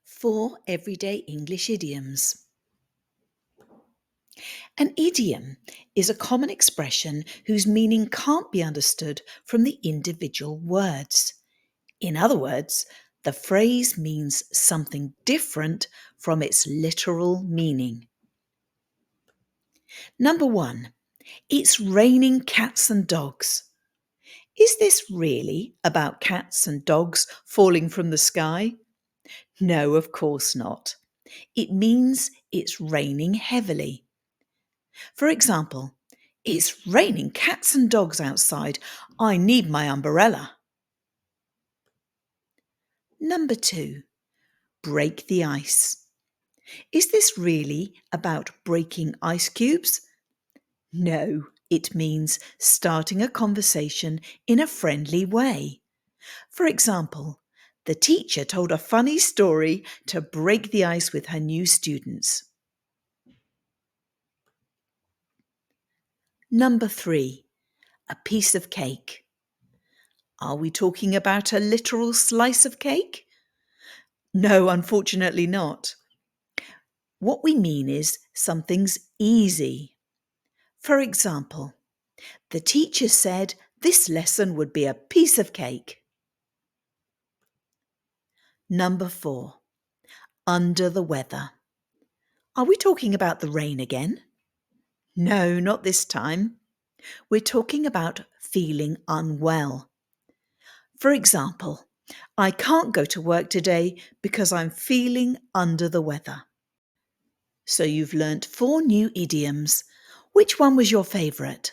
4 everyday English idioms. An idiom is a common expression whose meaning can't be understood from the individual words. In other words, the phrase means something different from its literal meaning. Number 1. It's raining cats and dogs. Is this really about cats and dogs falling from the sky? No, of course not. It means it's raining heavily. For example, it's raining cats and dogs outside. I need my umbrella. Number 2. Break the ice. Is this really about breaking ice cubes? No, it means starting a conversation in a friendly way. For example, the teacher told a funny story to break the ice with her new students. Number 3. A piece of cake. Are we talking about a literal slice of cake? No, unfortunately not. What we mean is something's easy. For example, the teacher said this lesson would be a piece of cake. Number 4. Under the weather. Are we talking about the rain again? No, not this time. We're talking about feeling unwell. For example, I can't go to work today because I'm feeling under the weather. So you've learnt 4 new idioms. Which one was your favourite?